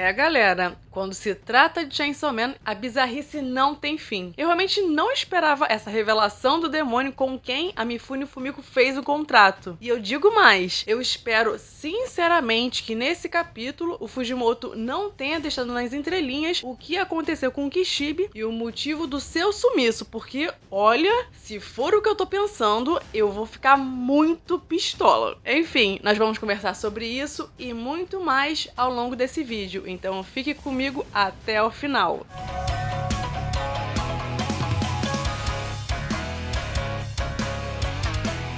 Galera, quando se trata de Chainsaw Man, a bizarrice não tem fim. Eu realmente não esperava essa revelação do demônio com quem a Mifune Fumiko fez o contrato. E eu digo mais, eu espero sinceramente que nesse capítulo o Fujimoto não tenha deixado nas entrelinhas o que aconteceu com o Kishibe e o motivo do seu sumiço, porque, olha, se for o que eu tô pensando, eu vou ficar muito pistola. Enfim, nós vamos conversar sobre isso e muito mais ao longo desse vídeo. Então fique comigo até o final.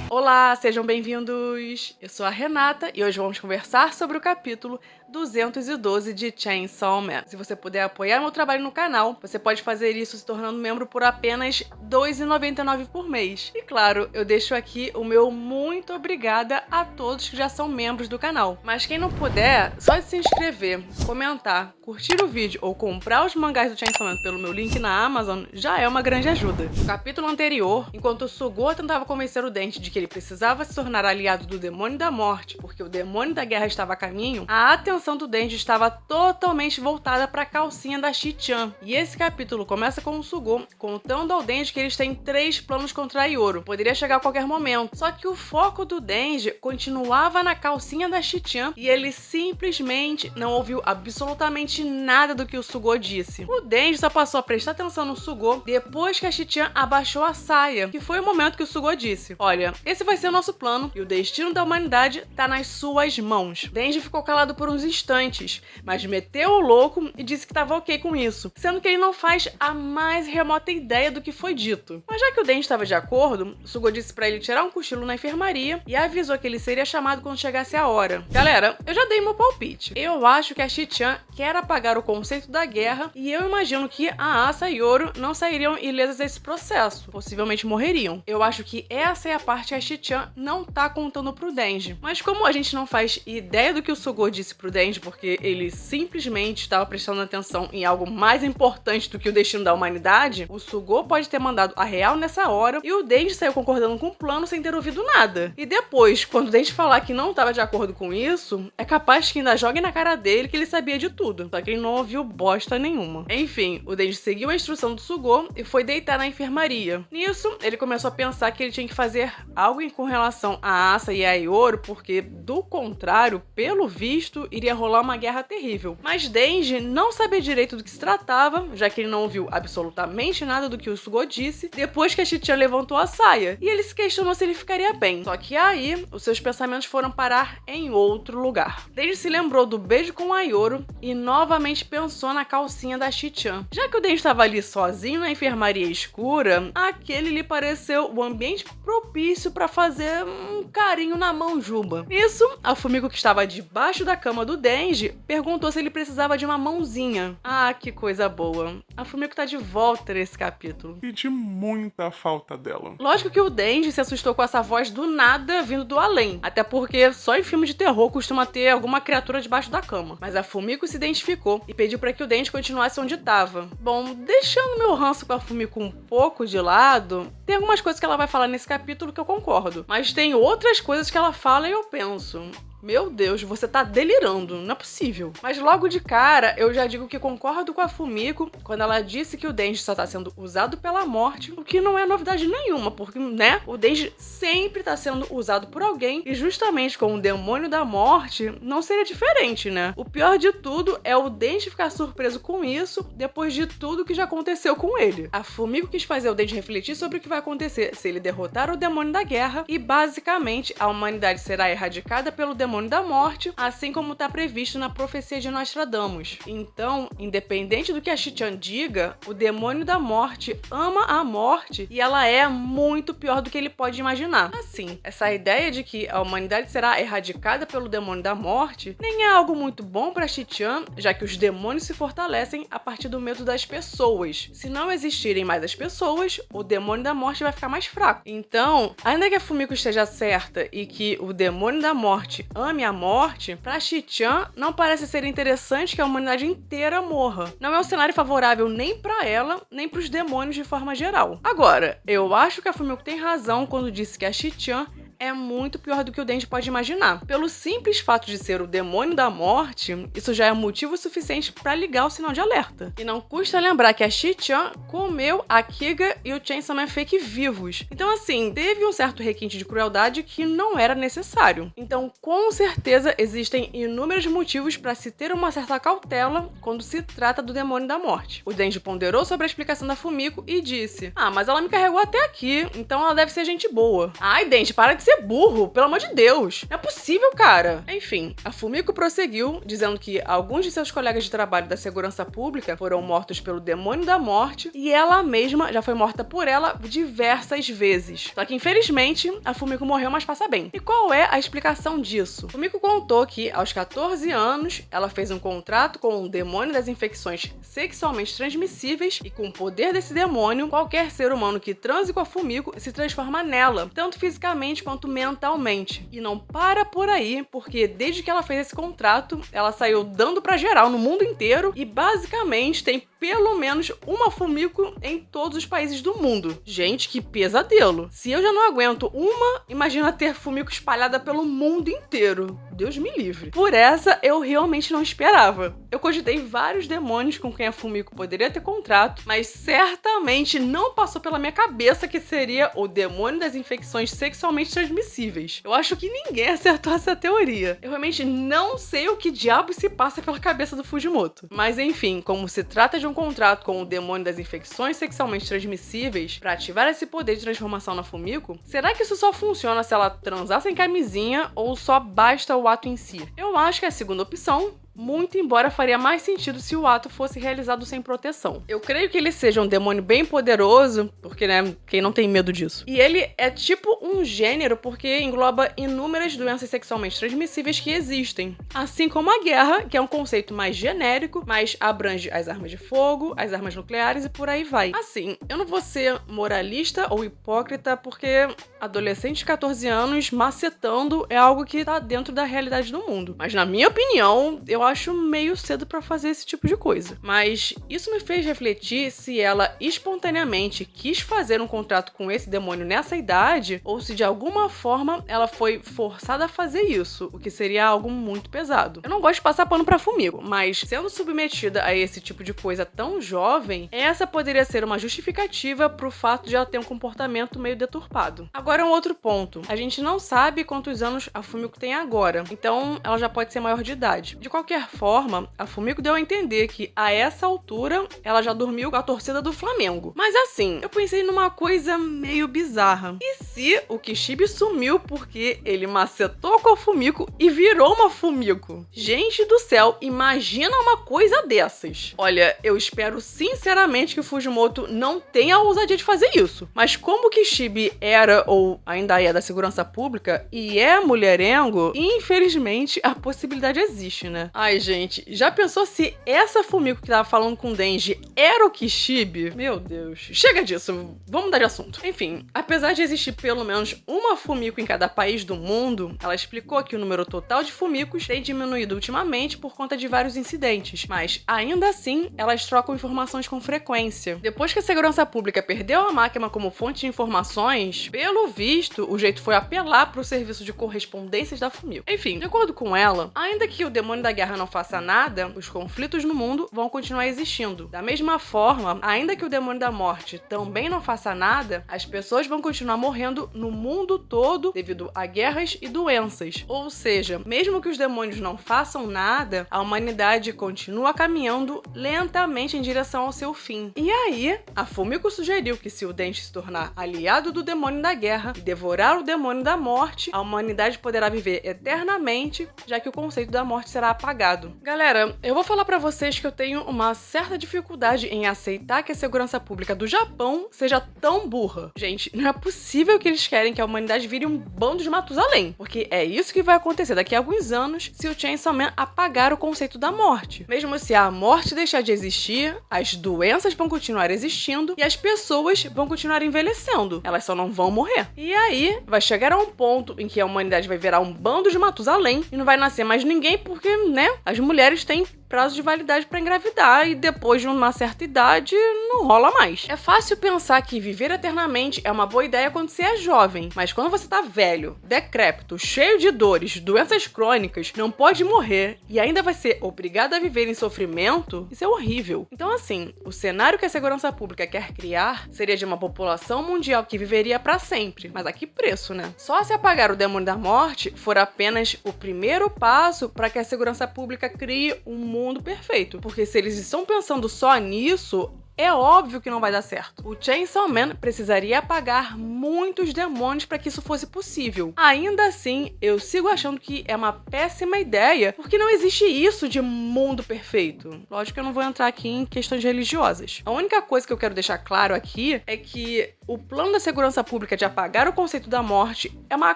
Olá, sejam bem-vindos! Eu sou a Renata e hoje vamos conversar sobre o capítulo 212 de Chainsaw Man. Se você puder apoiar meu trabalho no canal, você pode fazer isso se tornando membro por apenas R$ 2,99 por mês. E claro, eu deixo aqui o meu muito obrigada a todos que já são membros do canal. Mas quem não puder, só de se inscrever, comentar, curtir o vídeo ou comprar os mangás do Chainsaw Man pelo meu link na Amazon já é uma grande ajuda. No capítulo anterior, enquanto o Sugou tentava convencer o Dente de que ele precisava se tornar aliado do Demônio da Morte, porque o Demônio da Guerra estava a caminho, a atenção do Denji estava totalmente voltada para a calcinha da Shi-chan. E esse capítulo começa com o Sugou contando ao Denji que eles têm 3 planos contra a Yoro. Poderia chegar a qualquer momento. Só que o foco do Denji continuava na calcinha da Shi-chan e ele simplesmente não ouviu absolutamente nada do que o Sugou disse. O Denji só passou a prestar atenção no Sugou depois que a Shi-chan abaixou a saia, que foi o momento que o Sugou disse: "Olha, esse vai ser o nosso plano e o destino da humanidade tá nas suas mãos." Denji ficou calado por uns instantes, mas meteu o louco e disse que tava ok com isso, sendo que ele não faz a mais remota ideia do que foi dito. Mas já que o Denji estava de acordo, Sugou disse pra ele tirar um cochilo na enfermaria e avisou que ele seria chamado quando chegasse a hora. Galera, eu já dei meu palpite. Eu acho que a Shi-chan quer apagar o conceito da guerra e eu imagino que a Asa e Yoro não sairiam ilesas desse processo, possivelmente morreriam. Eu acho que essa é a parte que a Shi-chan não tá contando pro Denji. Mas como a gente não faz ideia do que o Sugou disse pro Denji, porque ele simplesmente estava prestando atenção em algo mais importante do que o destino da humanidade, o Sugou pode ter mandado a real nessa hora e o Denji saiu concordando com o plano sem ter ouvido nada. E depois, quando o Denji falar que não estava de acordo com isso, é capaz que ainda jogue na cara dele que ele sabia de tudo, só que ele não ouviu bosta nenhuma. Enfim, o Denji seguiu a instrução do Sugou e foi deitar na enfermaria. Nisso, ele começou a pensar que ele tinha que fazer algo com relação a Asa e a Yoro, porque do contrário, pelo visto, iria rolar uma guerra terrível. Mas Denji não sabia direito do que se tratava, já que ele não ouviu absolutamente nada do que o Sugou disse depois que a Shi-chan levantou a saia, e ele se questionou se ele ficaria bem. Só que aí, os seus pensamentos foram parar em outro lugar. Denji se lembrou do beijo com a Yoro e novamente pensou na calcinha da Shi-chan. Já que o Denji estava ali sozinho na enfermaria escura, aquele lhe pareceu o ambiente propício para fazer um carinho na mão juba. Nisso, a Fumiko, que estava debaixo da cama do Denji, perguntou se ele precisava de uma mãozinha. Ah, que coisa boa. A Fumiko tá de volta nesse capítulo. Senti muita falta dela. Lógico que o Denji se assustou com essa voz do nada vindo do além, até porque só em filme de terror costuma ter alguma criatura debaixo da cama. Mas a Fumiko se identificou e pediu para que o Denji continuasse onde estava. Bom, deixando meu ranço com a Fumiko um pouco de lado, tem algumas coisas que ela vai falar nesse capítulo que eu concordo, mas tem outras coisas que ela fala e eu penso: meu Deus, você tá delirando, não é possível. Mas logo de cara, eu já digo que concordo com a Fumiko quando ela disse que o Denji só tá sendo usado pela morte, o que não é novidade nenhuma, porque, né, o Denji sempre tá sendo usado por alguém e justamente com o Demônio da Morte não seria diferente, né? O pior de tudo é o Denji ficar surpreso com isso depois de tudo que já aconteceu com ele. A Fumiko quis fazer o Denji refletir sobre o que vai acontecer se ele derrotar o Demônio da Guerra e basicamente a humanidade será erradicada pelo Demônio da Morte, assim como está previsto na profecia de Nostradamus. Então, independente do que a Shi-chan diga, o Demônio da Morte ama a morte e ela é muito pior do que ele pode imaginar. Assim, essa ideia de que a humanidade será erradicada pelo Demônio da Morte nem é algo muito bom para Shi-chan, já que os demônios se fortalecem a partir do medo das pessoas. Se não existirem mais as pessoas, o Demônio da Morte vai ficar mais fraco. Então, ainda que a Fumiko esteja certa e que o Demônio da Morte ame a morte, pra Shi-chan não parece ser interessante que a humanidade inteira morra. Não é um cenário favorável nem pra ela, nem pros demônios de forma geral. Agora, eu acho que a Fumiko tem razão quando disse que a Shi-chan é muito pior do que o Denji pode imaginar. Pelo simples fato de ser o demônio da morte, isso já é motivo suficiente para ligar o sinal de alerta. E não custa lembrar que a Shi-chan comeu a Kiga e o Chainsaw Man Fake vivos. Então assim, teve um certo requinte de crueldade que não era necessário. Então com certeza existem inúmeros motivos para se ter uma certa cautela quando se trata do demônio da morte. O Denji ponderou sobre a explicação da Fumiko e disse: "Ah, mas ela me carregou até aqui, então ela deve ser gente boa." Ai, Denji, para de ser burro, pelo amor de Deus. Não é possível, cara. Enfim, a Fumiko prosseguiu, dizendo que alguns de seus colegas de trabalho da segurança pública foram mortos pelo demônio da morte e ela mesma já foi morta por ela diversas vezes. Só que, infelizmente, a Fumiko morreu, mas passa bem. E qual é a explicação disso? Fumiko contou que, aos 14 anos, ela fez um contrato com o demônio das infecções sexualmente transmissíveis e, com o poder desse demônio, qualquer ser humano que transe com a Fumiko se transforma nela, tanto fisicamente quanto mentalmente. E não para por aí, porque desde que ela fez esse contrato, ela saiu dando pra geral no mundo inteiro e basicamente tem pelo menos uma Fumiko em todos os países do mundo. Gente, que pesadelo. Se eu já não aguento uma, imagina ter Fumiko espalhada pelo mundo inteiro. Deus me livre. Por essa, eu realmente não esperava. Eu cogitei vários demônios com quem a Fumiko poderia ter contrato, mas certamente não passou pela minha cabeça que seria o demônio das infecções sexualmente transmissíveis. Eu acho que ninguém acertou essa teoria. Eu realmente não sei o que diabo se passa pela cabeça do Fujimoto. Mas enfim, como se trata de um contrato com o demônio das infecções sexualmente transmissíveis para ativar esse poder de transformação na Fumiko, será que isso só funciona se ela transar sem camisinha ou só basta o ato em si? Eu acho que é a segunda opção, muito embora faria mais sentido se o ato fosse realizado sem proteção. Eu creio que ele seja um demônio bem poderoso, porque, né, quem não tem medo disso? E ele é tipo um gênero porque engloba inúmeras doenças sexualmente transmissíveis que existem. Assim como a guerra, que é um conceito mais genérico, mas abrange as armas de fogo, as armas nucleares e por aí vai. Assim, eu não vou ser moralista ou hipócrita porque adolescente de 14 anos macetando é algo que tá dentro da realidade do mundo. Mas na minha opinião, eu acho meio cedo pra fazer esse tipo de coisa. Mas isso me fez refletir se ela espontaneamente quis fazer um contrato com esse demônio nessa idade ou se de alguma forma ela foi forçada a fazer isso, o que seria algo muito pesado. Eu não gosto de passar pano pra Fumiko, mas sendo submetida a esse tipo de coisa tão jovem, essa poderia ser uma justificativa pro fato de ela ter um comportamento meio deturpado. Agora um outro ponto. A gente não sabe quantos anos a Fumiko tem agora, então ela já pode ser maior de idade. De qualquer forma, a Fumiko deu a entender que, a essa altura, ela já dormiu com a torcida do Flamengo. Mas assim, eu pensei numa coisa meio bizarra. E se o Kishibe sumiu porque ele macetou com a Fumiko e virou uma Fumiko? Gente do céu, imagina uma coisa dessas. Olha, eu espero sinceramente que o Fujimoto não tenha a ousadia de fazer isso. Mas como o Kishibe era, ou ainda é, da segurança pública e é mulherengo, infelizmente a possibilidade existe, né? Ai, gente, já pensou se essa Fumiko que tava falando com o Denji era o Kishibe? Meu Deus. Chega disso, vamos mudar de assunto. Enfim, apesar de existir pelo menos uma Fumiko em cada país do mundo, ela explicou que o número total de Fumikos tem diminuído ultimamente por conta de vários incidentes, mas ainda assim, elas trocam informações com frequência. Depois que a segurança pública perdeu a máquina como fonte de informações, pelo visto, o jeito foi apelar pro serviço de correspondências da Fumiko. Enfim, de acordo com ela, ainda que o demônio da guerra não faça nada, os conflitos no mundo vão continuar existindo. Da mesma forma, ainda que o demônio da morte também não faça nada, as pessoas vão continuar morrendo no mundo todo devido a guerras e doenças. Ou seja, mesmo que os demônios não façam nada, a humanidade continua caminhando lentamente em direção ao seu fim. E aí, a Fumiko sugeriu que se o Denji se tornar aliado do demônio da guerra e devorar o demônio da morte, a humanidade poderá viver eternamente, já que o conceito da morte será apagado. Galera, eu vou falar pra vocês que eu tenho uma certa dificuldade em aceitar que a segurança pública do Japão seja tão burra. Gente, não é possível que eles querem que a humanidade vire um bando de Matusalém, porque é isso que vai acontecer daqui a alguns anos se o Chainsaw Man apagar o conceito da morte. Mesmo se a morte deixar de existir, as doenças vão continuar existindo e as pessoas vão continuar envelhecendo. Elas só não vão morrer. E aí, vai chegar a um ponto em que a humanidade vai virar um bando de Matusalém e não vai nascer mais ninguém porque, né, as mulheres têm prazo de validade pra engravidar e depois de uma certa idade não rola mais. É fácil pensar que viver eternamente é uma boa ideia quando você é jovem, mas quando você tá velho, decrépito, cheio de dores, doenças crônicas, não pode morrer e ainda vai ser obrigado a viver em sofrimento, isso é horrível. Então assim, o cenário que a segurança pública quer criar seria de uma população mundial que viveria pra sempre, mas a que preço, né? Só se apagar o demônio da morte for apenas o primeiro passo para que a segurança pública crie um mundo perfeito, porque se eles estão pensando só nisso, é óbvio que não vai dar certo. O Chainsaw Man precisaria apagar muitos demônios para que isso fosse possível. Ainda assim, eu sigo achando que é uma péssima ideia, porque não existe isso de mundo perfeito. Lógico que eu não vou entrar aqui em questões religiosas. A única coisa que eu quero deixar claro aqui é que o plano da segurança pública de apagar o conceito da morte é uma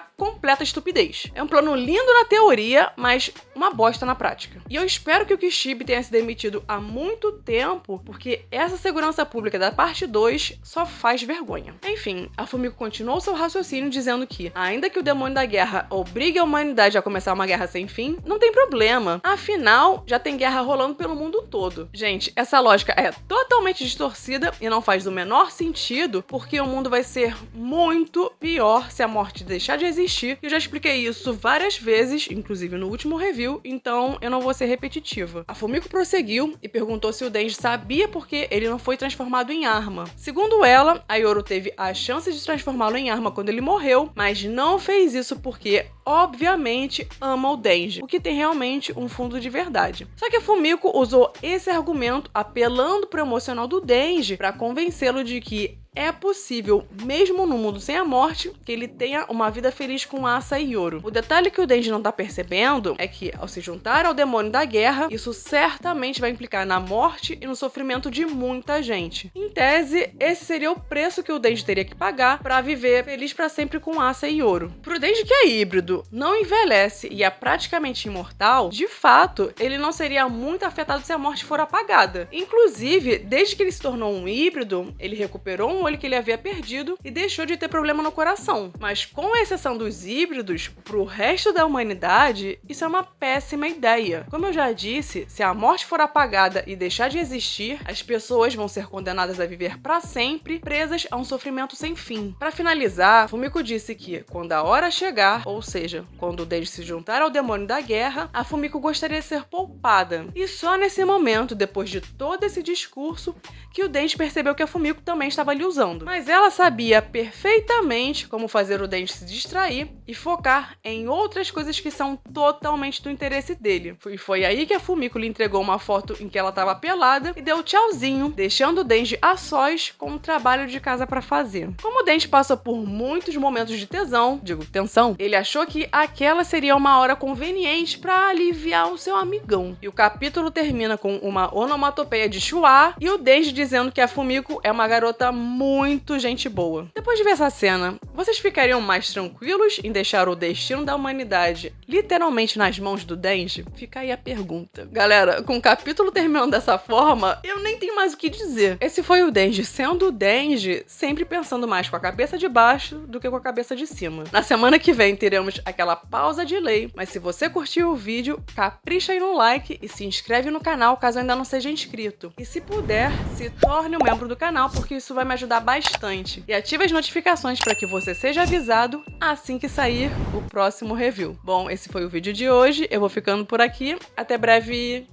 completa estupidez. É um plano lindo na teoria, mas uma bosta na prática. E eu espero que o Kishibe tenha se demitido há muito tempo, porque essa segurança pública da parte 2 só faz vergonha. Enfim, a Fumiko continuou seu raciocínio dizendo que, ainda que o demônio da guerra obrigue a humanidade a começar uma guerra sem fim, não tem problema. Afinal, já tem guerra rolando pelo mundo todo. Gente, essa lógica é totalmente distorcida e não faz o menor sentido, porque o mundo vai ser muito pior se a morte deixar de existir. Eu já expliquei isso várias vezes, inclusive no último review, então eu não vou ser repetitiva. A Fumiko prosseguiu e perguntou se o Denji sabia por que ele não foi transformado em arma. Segundo ela, a Yoru teve a chance de transformá-lo em arma quando ele morreu, mas não fez isso porque, obviamente, ama o Denji, o que tem realmente um fundo de verdade. Só que a Fumiko usou esse argumento apelando pro emocional do Denji para convencê-lo de que é possível, mesmo no mundo sem a morte, que ele tenha uma vida feliz com Asa e Yoru. O detalhe que o Denji não tá percebendo é que, ao se juntar ao demônio da guerra, isso certamente vai implicar na morte e no sofrimento de muita gente. Em tese, esse seria o preço que o Denji teria que pagar para viver feliz para sempre com Asa e Yoru. Pro Denji que é híbrido, não envelhece e é praticamente imortal, de fato, ele não seria muito afetado se a morte for apagada. Inclusive, desde que ele se tornou um híbrido, ele recuperou um olho que ele havia perdido e deixou de ter problema no coração. Mas com exceção dos híbridos, pro resto da humanidade, isso é uma péssima ideia. Como eu já disse, se a morte for apagada e deixar de existir, as pessoas vão ser condenadas a viver para sempre, presas a um sofrimento sem fim. Para finalizar, Fumiko disse que, quando a hora chegar, ou seja, quando o Denji se juntar ao demônio da guerra, a Fumiko gostaria de ser poupada. E só nesse momento, depois de todo esse discurso, que o Denji percebeu que a Fumiko também estava lhe usando. Mas ela sabia perfeitamente como fazer o Denji se distrair e focar em outras coisas que são totalmente do interesse dele. E foi aí que a Fumiko lhe entregou uma foto em que ela estava pelada e deu tchauzinho, deixando o Denji a sós com um trabalho de casa para fazer. Como o Denji passou por muitos momentos de tensão, ele achou que aquela seria uma hora conveniente para aliviar o seu amigão. E o capítulo termina com uma onomatopeia de Chua e o Denji dizendo que a Fumiko é uma garota muito gente boa. Depois de ver essa cena, vocês ficariam mais tranquilos em deixar o destino da humanidade literalmente nas mãos do Denji? Fica aí a pergunta. Galera, com o capítulo terminando dessa forma, eu nem tenho mais o que dizer. Esse foi o Denji sendo o Denji, sempre pensando mais com a cabeça de baixo do que com a cabeça de cima. Na semana que vem teremos aquela pausa de lei, mas se você curtiu o vídeo, capricha aí no like e se inscreve no canal caso ainda não seja inscrito. E se puder, se torne um membro do canal, porque isso vai me ajudar bastante. E ative as notificações para que você seja avisado assim que sair o próximo review. Bom, esse foi o vídeo de hoje. Eu vou ficando por aqui. Até breve.